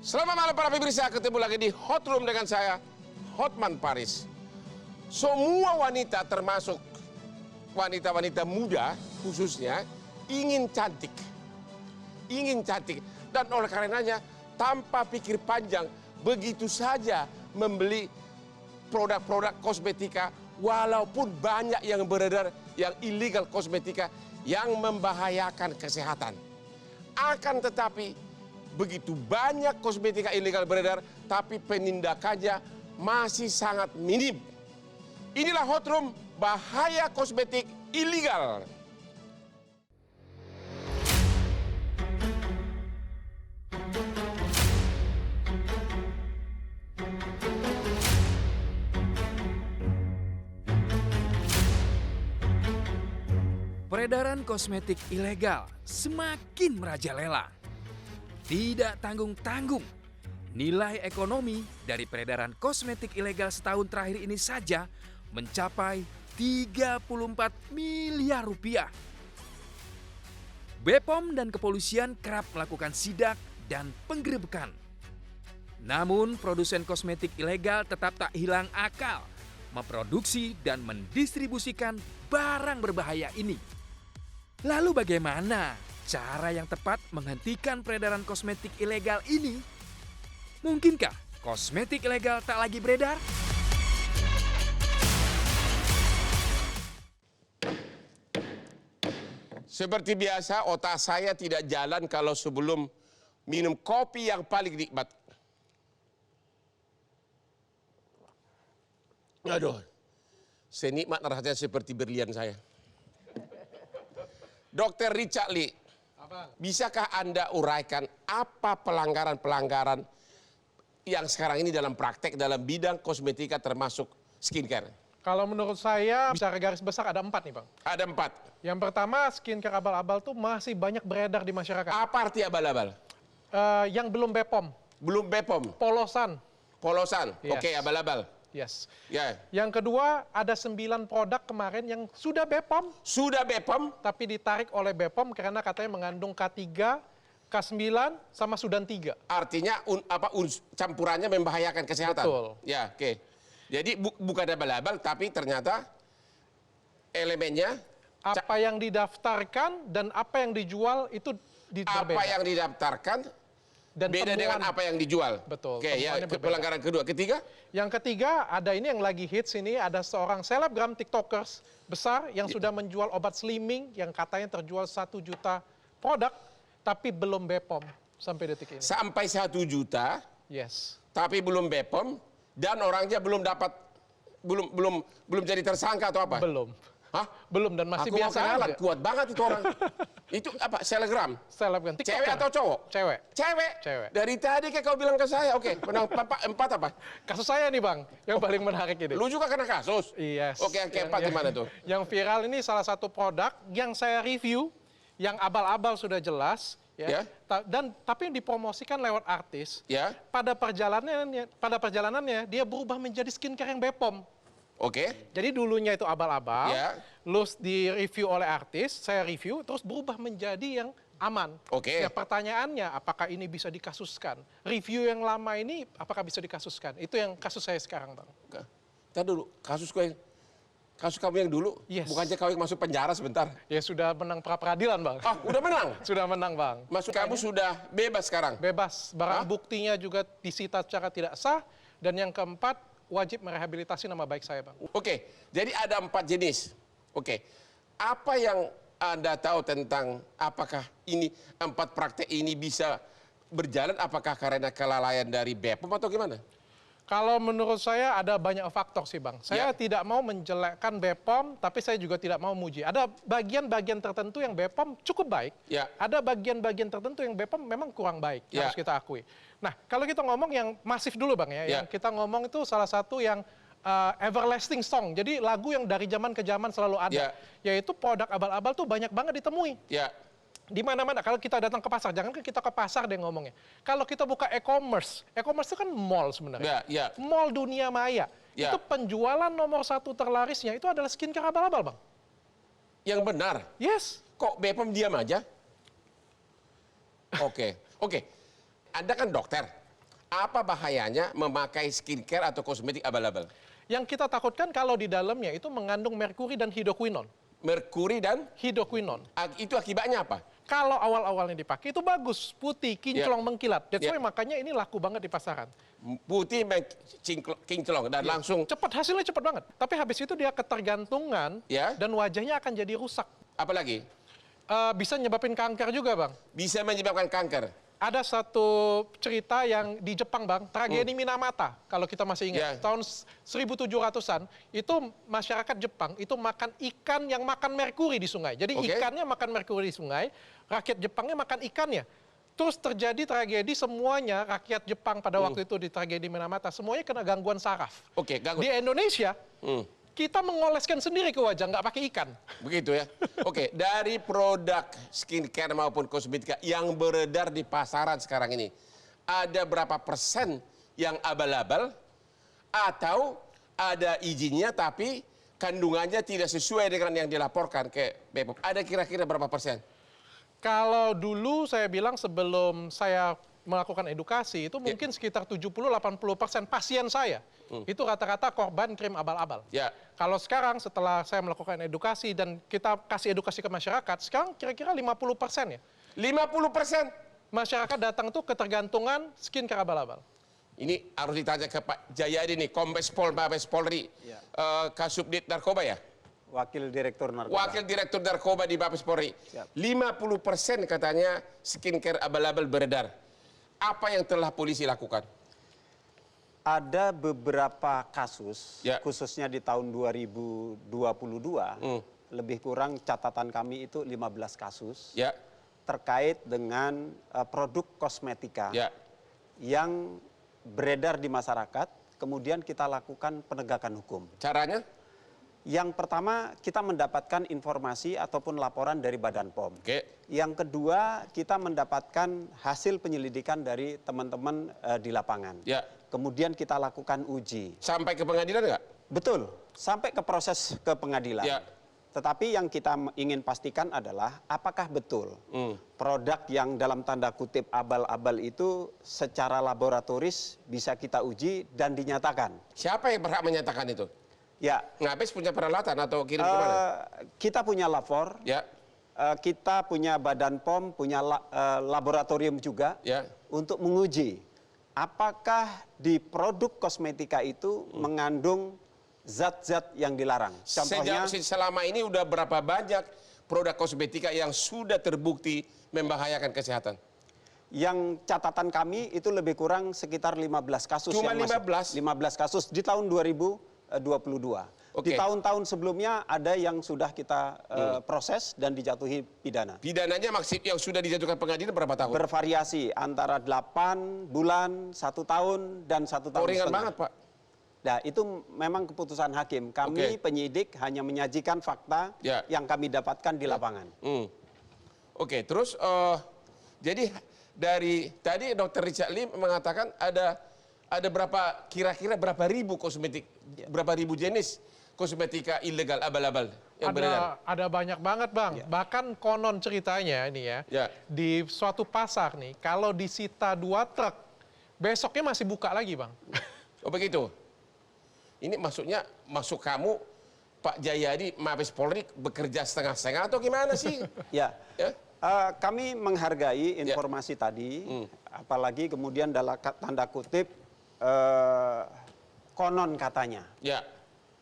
Selamat malam para pemirsa, ketemu lagi di Hot Room dengan saya, Hotman Paris. Semua wanita termasuk wanita-wanita muda khususnya ingin cantik. Ingin cantik. Dan oleh karenanya tanpa pikir panjang begitu saja membeli produk-produk kosmetika walaupun banyak yang beredar yang illegal kosmetika yang membahayakan kesehatan. Akan tetapi begitu banyak kosmetika ilegal beredar, tapi penindakannya masih sangat minim. Inilah Hot Room, bahaya kosmetik ilegal. Peredaran kosmetik ilegal semakin merajalela. Tidak tanggung-tanggung, nilai ekonomi dari peredaran kosmetik ilegal setahun terakhir ini saja mencapai 34 miliar rupiah. BPOM dan kepolisian kerap melakukan sidak dan penggerebekan. Namun produsen kosmetik ilegal tetap tak hilang akal memproduksi dan mendistribusikan barang berbahaya ini. Lalu bagaimana cara yang tepat menghentikan peredaran kosmetik ilegal ini? Mungkinkah kosmetik ilegal tak lagi beredar? Seperti biasa, otak saya tidak jalan kalau sebelum minum kopi yang paling nikmat. Aduh, senikmat rasanya seperti berlian saya. Dr. Richard Lee, bisakah Anda uraikan apa pelanggaran-pelanggaran yang sekarang ini dalam praktek dalam bidang kosmetika termasuk skincare? Kalau menurut saya, secara garis besar ada 4 nih Bang. Ada 4. Yang pertama, skincare abal-abal tuh masih banyak beredar di masyarakat. Apa arti abal-abal? Yang belum BPOM. Belum BPOM? Polosan. Polosan? Yes. Oke, abal-abal. Yes. Ya. Yang kedua, ada 9 produk kemarin yang sudah BPOM. Sudah BPOM? Tapi ditarik oleh BPOM karena katanya mengandung K3, K9, sama Sudan 3. Artinya campurannya membahayakan kesehatan? Betul. Ya, oke. Jadi bukan abal-abal, tapi ternyata elemennya... Apa yang didaftarkan dan apa yang dijual itu berbeda. Apa yang didaftarkan dan beda dengan apa yang dijual. Betul. Oke, ya, pelanggaran kedua. Ketiga? Yang ketiga, ada ini yang lagi hits ini, ada seorang selebgram tiktokers besar yang sudah menjual obat slimming yang katanya terjual 1 juta produk, tapi belum BPOM sampai detik ini. Sampai 1 juta, yes. Tapi belum BPOM, dan orangnya belum dapat, belum jadi tersangka atau apa? Belum. Hah? Belum, dan masih Aku biasa aja. Kuat banget itu orang. Itu apa? Selebgram? Selebgram. Cewek atau cowok? Cewek. Cewek? Cewek. Dari tadi kayak kau bilang ke saya, oke, menang 4 apa? Kasus saya nih Bang, yang paling menarik ini. Lu juga kena kasus? Yes. Oke, yang keempat gimana tuh? Yang viral ini salah satu produk yang saya review, yang abal-abal sudah jelas, ya. Tapi yang dipromosikan lewat artis. Ya. Pada perjalanannya dia berubah menjadi skincare yang BPOM. Oke. Jadi dulunya itu abal-abal, Ya. terus di-review oleh artis, saya review, terus berubah menjadi yang aman. Oke. Ya, pertanyaannya, apakah ini bisa dikasuskan? Review yang lama ini, apakah bisa dikasuskan? Itu yang kasus saya sekarang, Bang. Tadi dulu, kasus kamu yang dulu, Yes. bukannya kau yang masuk penjara sebentar? Ya sudah menang pra-peradilan, Bang. Ah, udah menang? Sudah menang, Bang. Kamu sudah bebas sekarang? Bebas. Barang buktinya juga disita secara tidak sah. Dan yang keempat, wajib merehabilitasi nama baik saya, Bang. Oke, jadi ada 4 jenis. Oke, apa yang Anda tahu tentang apakah ini 4 praktek ini bisa berjalan? Apakah karena kelalaian dari BPOM atau gimana? Kalau menurut saya ada banyak faktor sih Bang. Saya Ya. tidak mau menjelekkan BPOM, tapi saya juga tidak mau muji. Ada bagian-bagian tertentu yang BPOM cukup baik. Ya. Ada bagian-bagian tertentu yang BPOM memang kurang baik, Ya. harus kita akui. Nah, kalau kita ngomong yang masif dulu Bang ya. Ya. Yang kita ngomong itu salah satu yang everlasting song. Jadi lagu yang dari zaman ke zaman selalu ada. Ya. Yaitu produk abal-abal tuh banyak banget ditemui. Ya. Di mana-mana, kalau kita datang ke pasar, jangan kan kita ke pasar deh ngomongnya. Kalau kita buka e-commerce itu kan mall sebenarnya. Ya, ya. Mall dunia maya. Ya. Itu penjualan nomor 1 terlarisnya itu adalah skincare abal-abal, Bang. Yang benar. Yes. Kok BPOM diam aja? Oke. Anda kan dokter. Apa bahayanya memakai skincare atau kosmetik abal-abal? Yang kita takutkan kalau di dalamnya itu mengandung merkuri dan hidroquinon. Merkuri dan Hidroquinon. itu akibatnya apa? Kalau awal-awalnya dipakai itu bagus, putih, kinclong, mengkilat. That's Ya. why makanya ini laku banget di pasaran. Putih kinclong dan langsung Cepat, hasilnya cepat banget. Tapi habis itu dia ketergantungan Ya. dan wajahnya akan jadi rusak. apalagi Bisa nyebabin kanker juga, Bang. bisa menyebabkan kanker. Ada satu cerita yang di Jepang, Bang, tragedi Minamata, kalau kita masih Ya. ingat. Tahun 1700-an, itu masyarakat Jepang itu makan ikan yang makan merkuri di sungai. Jadi Oke. ikannya makan merkuri di sungai, rakyat Jepangnya makan ikannya. Terus terjadi tragedi semuanya, rakyat Jepang pada waktu itu di tragedi Minamata, semuanya kena gangguan saraf. Oke, ganggu. Di Indonesia, Hmm. kita mengoleskan sendiri ke wajah, nggak pakai ikan. Begitu ya. Oke, dari produk skincare maupun kosmetika yang beredar di pasaran sekarang ini, ada berapa persen yang abal-abal atau ada izinnya tapi kandungannya tidak sesuai dengan yang dilaporkan ke BPOM? Ada kira-kira berapa persen? Kalau dulu saya bilang sebelum saya melakukan edukasi, itu mungkin sekitar 70-80% pasien saya. Itu rata-rata korban krim abal-abal. Ya. Kalau sekarang setelah saya melakukan edukasi dan kita kasih edukasi ke masyarakat, sekarang kira-kira 50% ya. 50%. Masyarakat datang tuh ketergantungan skincare abal-abal. Ini harus ditanya ke Pak Jayadi nih, Kombes Pol, Mabes Polri, Kasubdit Narkoba ya? Wakil Direktur Narkoba. Wakil Direktur Narkoba di Mabes Polri. Siap. 50% katanya skincare abal-abal beredar. Apa yang telah polisi lakukan? Ada beberapa kasus, Ya. khususnya di tahun 2022, lebih kurang catatan kami itu 15 kasus Ya, terkait dengan produk kosmetika ya, yang beredar di masyarakat, kemudian kita lakukan penegakan hukum. caranya? Yang pertama, kita mendapatkan informasi ataupun laporan dari Badan POM. Oke, Yang kedua, kita mendapatkan hasil penyelidikan dari teman-teman di lapangan. ya. Kemudian kita lakukan uji. Sampai ke pengadilan nggak? Betul, sampai ke proses ke pengadilan. Ya. Tetapi yang kita ingin pastikan adalah apakah betul produk yang dalam tanda kutip abal-abal itu secara laboratoris bisa kita uji dan dinyatakan. Siapa yang berhak menyatakan itu? Ya, Ngabes punya peralatan atau kirim kemana? kita punya lapor, Ya, kita punya Badan POM, punya laboratorium juga ya. untuk menguji apakah di produk kosmetika itu mengandung zat-zat yang dilarang. Contohnya, Selama ini udah berapa banyak produk kosmetika yang sudah terbukti membahayakan kesehatan? yang catatan kami itu lebih kurang sekitar 15 kasus. Cuma yang masuk. 15? 15 kasus di tahun 2022. Oke. Di tahun-tahun sebelumnya ada yang sudah kita proses dan dijatuhi pidana. Pidananya maksud yang sudah dijatuhkan pengadilan berapa tahun? Bervariasi antara 8 bulan, 1 tahun, dan 1 tahun Ringan setengah. banget, Pak. Nah, itu memang keputusan hakim. Kami Oke. penyidik hanya menyajikan fakta Ya. yang kami dapatkan di lapangan. Oke, terus jadi dari tadi Dr. Richard Lim mengatakan ada berapa kira-kira berapa ribu kosmetik, berapa ribu jenis kosmetika ilegal abal-abal yang beredar? Ada banyak banget, Bang. Bahkan konon ceritanya ini ya, Ya. di suatu pasar nih, kalau disita 2 truk, besoknya masih buka lagi, Bang. Oh begitu. Ini maksudnya masuk kamu Pak Jayadi Mabes Polri bekerja setengah-setengah atau gimana sih? Ya. Ya? Kami menghargai informasi tadi, apalagi kemudian dalam tanda kutip konon katanya. Ya,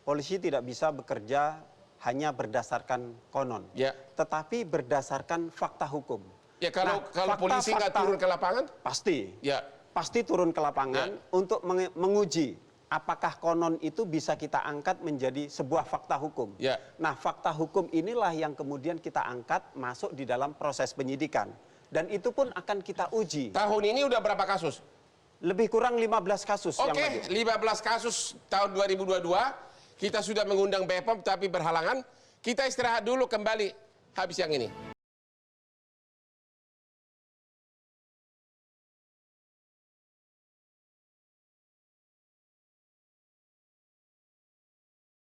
Polisi tidak bisa bekerja hanya berdasarkan konon, ya. tetapi berdasarkan fakta hukum. Ya kalau Nah, polisi nggak fakta-fakta- turun ke lapangan? Pasti, Ya. pasti turun ke lapangan untuk menguji apakah konon itu bisa kita angkat menjadi sebuah fakta hukum. Ya. Nah, fakta hukum inilah yang kemudian kita angkat masuk di dalam proses penyidikan. Dan itu pun akan kita uji. Tahun ini udah berapa kasus? Lebih kurang 15 kasus yang Oke, maju. 15 kasus tahun 2022. Kita sudah mengundang BPOM tapi berhalangan. Kita istirahat dulu, kembali habis yang ini.